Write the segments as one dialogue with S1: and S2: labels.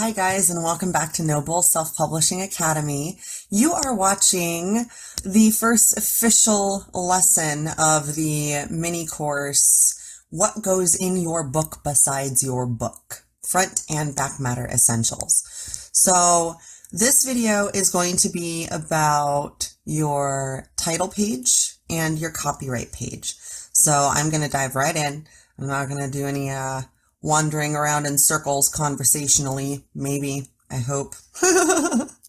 S1: Hi guys, and welcome back to Noble Self-Publishing Academy. You are watching the first official lesson of the mini course, What Goes in Your Book Besides Your Book? Front and Back Matter Essentials. So this video is going to be about your title page and your copyright page. So I'm going to dive right in. I'm not going to do any wandering around in circles conversationally, maybe, I hope.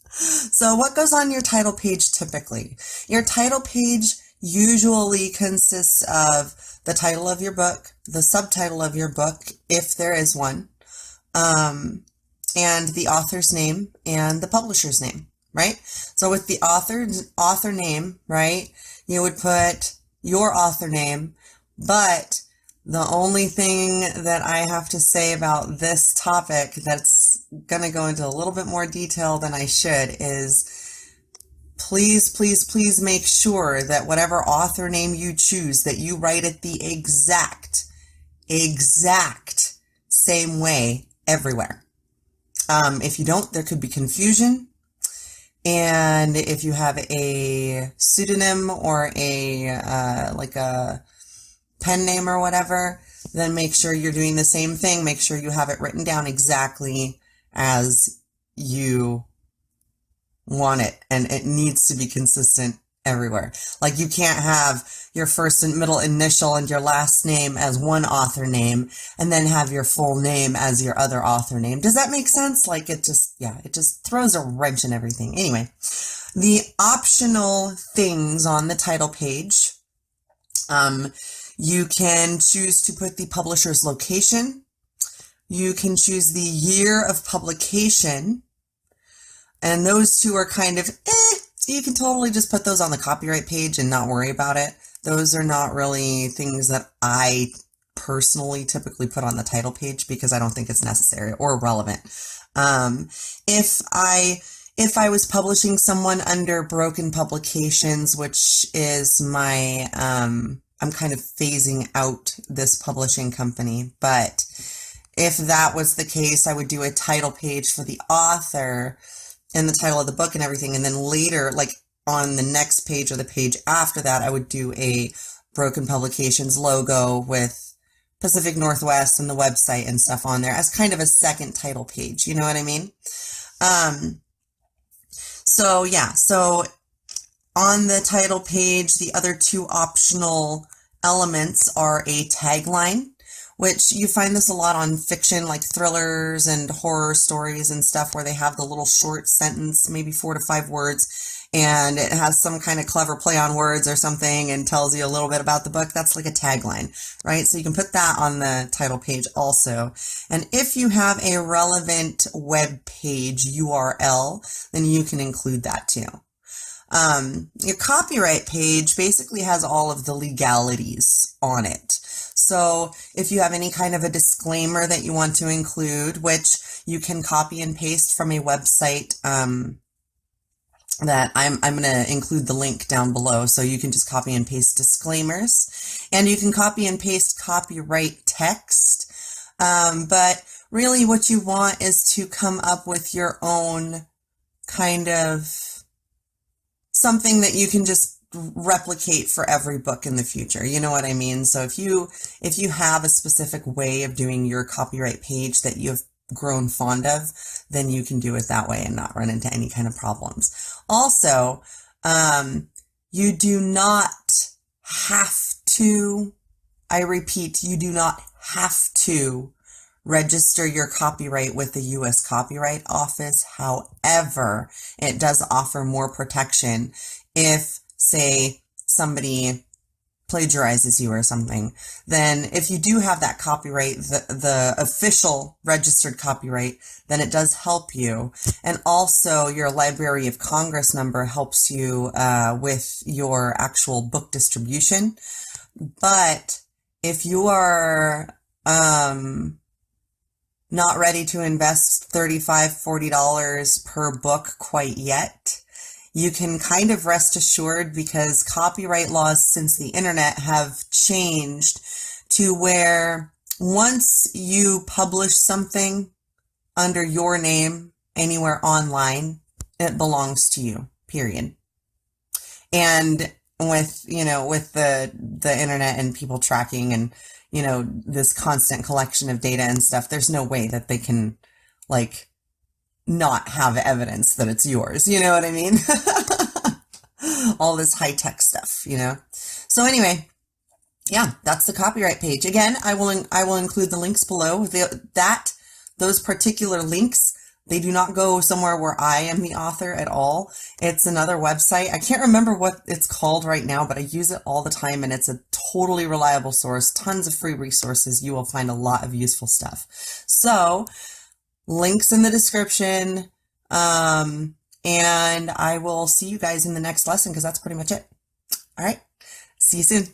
S1: So what goes on your title page typically? Your title page usually consists of the title of your book, the subtitle of your book, if there is one, and the author's name and the publisher's name, right? So with the author name, right, you would put your author name, but the only thing that I have to say about this topic that's going to go into a little bit more detail than I should is please make sure that whatever author name you choose, that you write it the exact same way everywhere. If you don't, there could be confusion. And if you have a pseudonym or like a pen name or whatever, then make sure you're doing the same thing. Make sure you have it written down exactly as you want it, and it needs to be consistent everywhere. Like you can't have your first and middle initial and your last name as one author name and then have your full name as your other author name. Does that make sense? Like it just throws a wrench in everything. Anyway, the optional things on the title page, you can choose to put the publisher's location. You can choose the year of publication. And those two are kind of, you can totally just put those on the copyright page and not worry about it. Those are not really things that I personally typically put on the title page because I don't think it's necessary or relevant. If I was publishing someone under Broken Publications, which is my, I'm kind of phasing out this publishing company, but if that was the case, I would do a title page for the author and the title of the book and everything, and then later, like on the next page or the page after that, I would do a Broken Publications logo with Pacific Northwest and the website and stuff on there as kind of a second title page, you know what I mean? So yeah, so on the title page, the other two optional elements are a tagline, which you find this a lot on fiction, like thrillers and horror stories and stuff, where they have the little short sentence, maybe 4 to 5 words, and it has some kind of clever play on words or something and tells you a little bit about the book. That's like a tagline, right? So you can put that on the title page also. And if you have a relevant web page URL, then you can include that too. Your copyright page basically has all of the legalities on it. So if you have any kind of a disclaimer that you want to include, which you can copy and paste from a website, that I'm going to include the link down below, so you can just copy and paste disclaimers, and you can copy and paste copyright text. But really what you want is to come up with your own kind of something that you can just replicate for every book in the future. You know what I mean? So if you have a specific way of doing your copyright page that you've grown fond of, then you can do it that way and not run into any kind of problems. Also, you do not have to, I repeat, you do not have to register your copyright with the U.S. Copyright Office. However, it does offer more protection if, say, somebody plagiarizes you or something. Then if you do have that copyright, the official registered copyright, then it does help you. And also your Library of Congress number helps you with your actual book distribution. But if you are not ready to invest $35, $40 per book quite yet, you can kind of rest assured, because copyright laws since the internet have changed to where once you publish something, under your name anywhere online, it belongs to you, period. And with, with the internet and people tracking and, this constant collection of data and stuff, there's no way that they can like not have evidence that it's yours. You know what I mean? All this high tech stuff, So anyway, yeah, that's the copyright page. Again, I will include the links below. Those particular links, they do not go somewhere where I am the author at all. It's another website. I can't remember what it's called right now, but I use it all the time, and it's a totally reliable source. Tons of free resources. You will find a lot of useful stuff. So, links in the description. And I will see you guys in the next lesson because that's pretty much it. All right. See you soon.